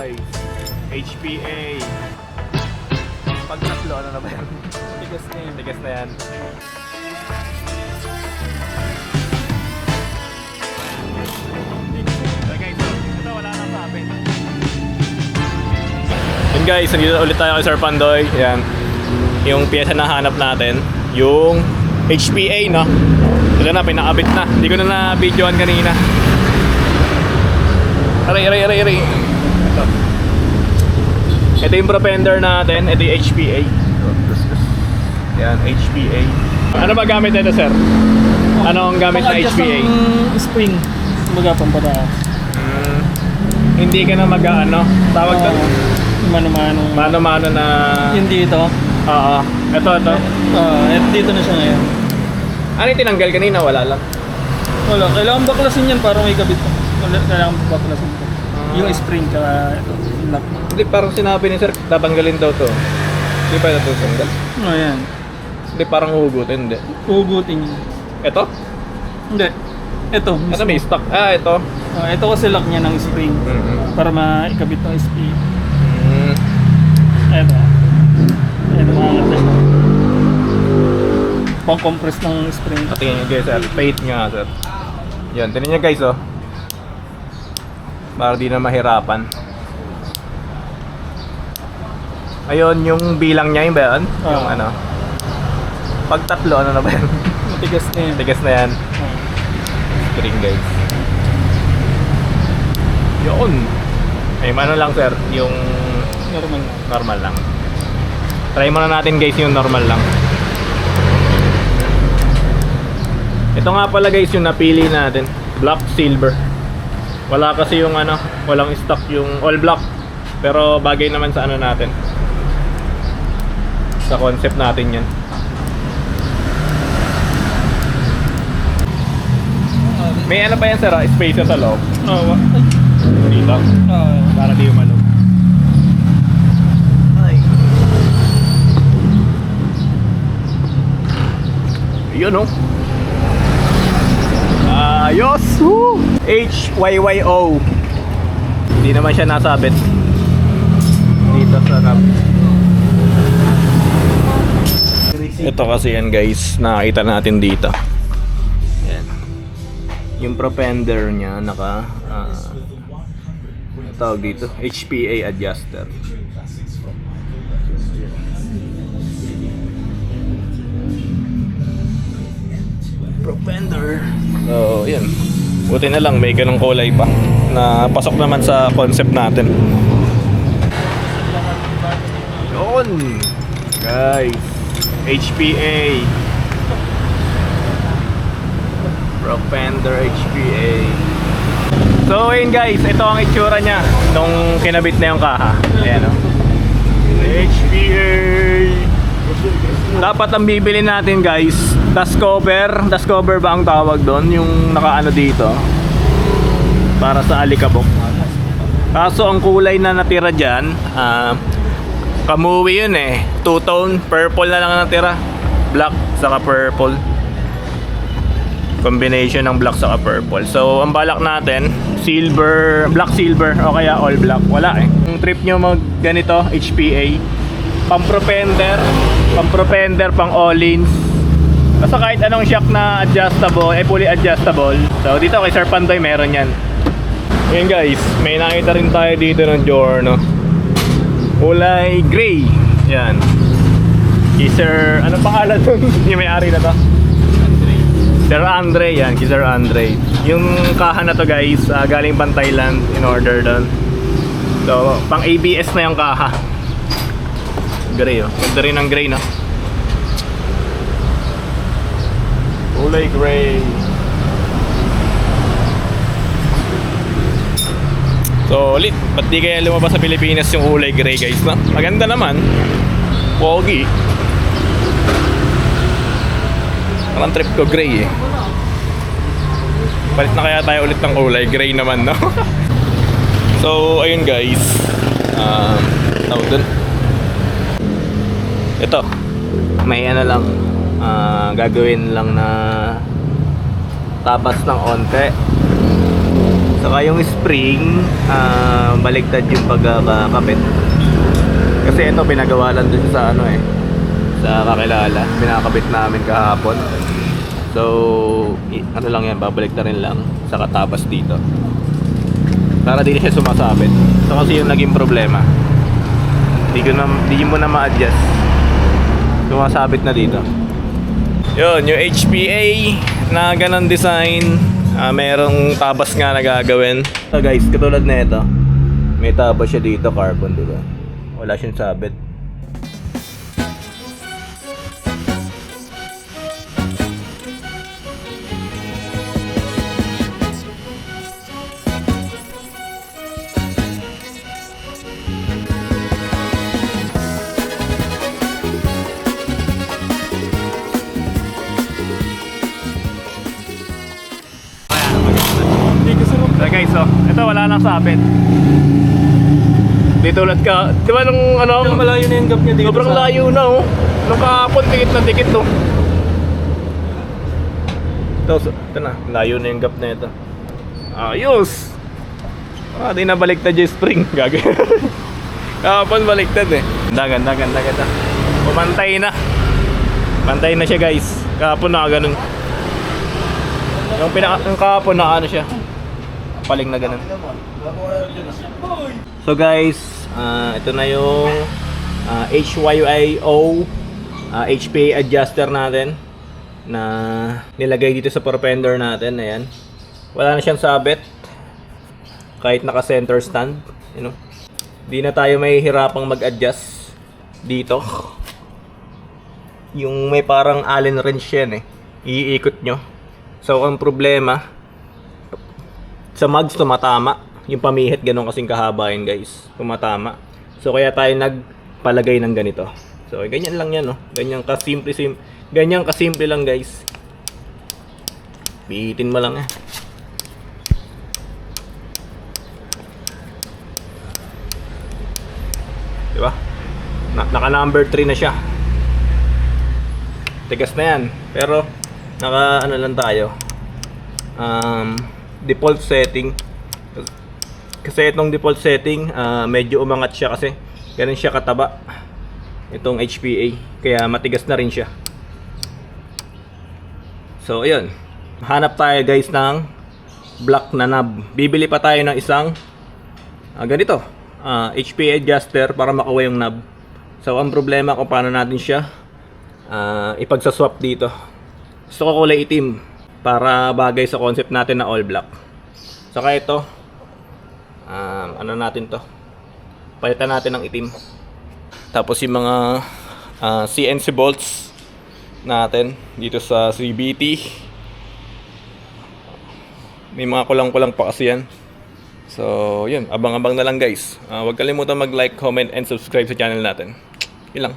guys. HPA. Pag tatlo, ano na ba yan? Tigas na yun. Tigas na yan. Okay guys, ito wala nang sabi. Yun guys, nandito ulit tayo kay Sir Pandoy. Yan. Yung piyesa na hanap natin. Yung HPA, no? Ito na, pinakabit na. Hindi ko na na-videoan kanina. Aray. Ito. Ito yung propender natin. Ito yung HPA. Yan, HPA. Ano ba gamit nito, sir? Anong gamit na HPA? Spring. Kumbaga pampataas. Hindi ka na mag-ano? Tawag doon? Mano-mano. Mano-mano na... Yung dito. Oo. Ito. Dito na siya ngayon. Ano yung tinanggal kanina? Wala lang. Wala. Kailangan baklasin yan para may kabit. Kailangan baklasin ito. Yung spring tsaka ito. Yung lock. Hindi, parang sinabi ni sir, tatanggalin daw to. Hindi pa ito tanggal. Ayan. Hindi, parang hugutin. Hindi. Hugutin yun. Ito? Hindi. Ito. Ano may stock? Ah, ito. Ito kasi lock niya ng spring. Para maikabit ng spring. Ito. Ito maangat na siya. Pang-compress ng spring. Tingnan nyo guys, sir. Paint nga, sir. Yan, tingnan nyo guys, oh. Para di na mahirapan. Ayun, yung bilang niya, yung ba yun? Yung ano. Pag tatlo, ano na ba yan? Matigas na yun. Tigas na yan. Spring guys. Yun. Ay, ano lang sir, yung normal lang. Try muna natin guys yung normal lang. Ito nga pala guys yung napili natin. Black silver. Wala kasi yung ano, walang stock yung all black. Pero bagay naman sa ano natin. Sa concept natin yan. May ano pa yan sir, space sa loob. Oo. Dito. Para di umalog. Ay. Yun oh. Ayos! Woo! HYYO. Hindi naman siya nasabit. Dito sa nab. Ito kasi yan guys, nakita natin dito. Yan. Yung propender niya naka tawag dito, HPA adjuster. Propender. So, yan. Buti na lang may ganong kulay pa na pasok naman sa concept natin. Yun. Guys, HPA. Propender HPA. So ayun guys, ito ang itsura niya nung kinabit na yung kaha. Ayan o. HPA. Dapat ang bibili natin guys, dust cover. Dust cover ba ang tawag doon? Yung nakaano dito para sa alikabok. Kaso ang kulay na natira dyan, kamuwi yun eh. Two-tone, purple na lang natira. Black saka purple. Combination ng black saka purple. So ang balak natin, silver, black silver o kaya all black. Wala eh. Yung trip nyo mag ganito, HPA, pang propender, pang all-ins. Basta kahit anong shock na adjustable, fully adjustable. So dito kay Sir Pandoy meron yan. Ngayon guys, may nakita rin tayo dito ng Giorno. Kulay gray. Yan. Kay Sir, anong pangalan dun? Yung may-ari na to? Sir Andre, yan, kay Sir Andre. Yung kaha na to guys, galing pang Thailand, in order doon. So, pang ABS na yung kaha. Gray oh, ganda rin ang gray no? Kulay gray. So ulit, ba't di kaya lumabas sa Pilipinas yung kulay gray guys no? Maganda naman. Pogi. Parang trip ko gray eh. Palit na kaya tayo ulit ng kulay gray naman no? So ayun guys, tawag dun. Ito, may ano lang, gagawin lang na tapas ng onte. Saka Saka yung spring, baligtad yung pagkakapit. Kasi ito pinagawa lang dun sa ano eh, sa kakilala. Pinakakabit namin kahapon. So, ano lang yan, babalik na rin lang sa katapas dito. Para di siya sumasabit. So kasi yung naging problema. Di mo na ma-adjust. Sumasabit na dito. Yun, yung HPA na ganang design, merong tabas nga na gagawin. So guys, katulad na ito, may tabas siya dito, carbon, di ba? Wala siyang sabit. So guys, so, ito wala nang sabit. Di tulad ka, di ba nung ano? Malayo na yung gap niya dito. Sobrang layo na oh. Nung kahapon, dikit na dikit oh. Ito na, layo na yung gap na ito. Ayos! Di na baliktad yung spring. Gagawin. Kahapon baliktad eh. Ganda. Pumantay na. Pantay na siya guys. Kahapon na ganun. Yung kahapon na ano siya. Paling na ganun. So guys, ito na yung HYIO HPA adjuster natin na nilagay dito sa propender natin. Ayan. Wala na siyang sabit. Kahit naka center stand, you know. Di na tayo may hirapang mag-adjust dito. Yung may parang Allen wrench yan eh. Iikot nyo. So ang problema, sa mags tumatama. Yung pamihit ganun kasing kahaba yun guys. Tumatama. So kaya tayo nagpalagay ng ganito. So ganyan lang yan, no. Ganyan kasimple lang guys. Bihitin mo lang eh. Diba? Naka number 3 na siya. Tigas na yan. Pero naka ano lang tayo. Default setting. Kasi itong default setting, medyo umangat siya kasi ganun siya kataba itong HPA, kaya matigas na rin siya. So ayun, hanap tayo guys ng black na knob. Bibili pa tayo ng isang ganito, HPA adjuster para makuha yung knob. So ang problema kung paano natin siya ipagsaswap dito. Gusto ko kulay itim para bagay sa concept natin na all black. Saka ito, ano natin to, palitan natin ng itim. Tapos yung mga CNC bolts natin dito sa CBT, may mga kulang-kulang pa kasi yan. So yun, abang-abang na lang guys. Huwag kalimutan mag-like, comment, and subscribe sa channel natin. Yun lang.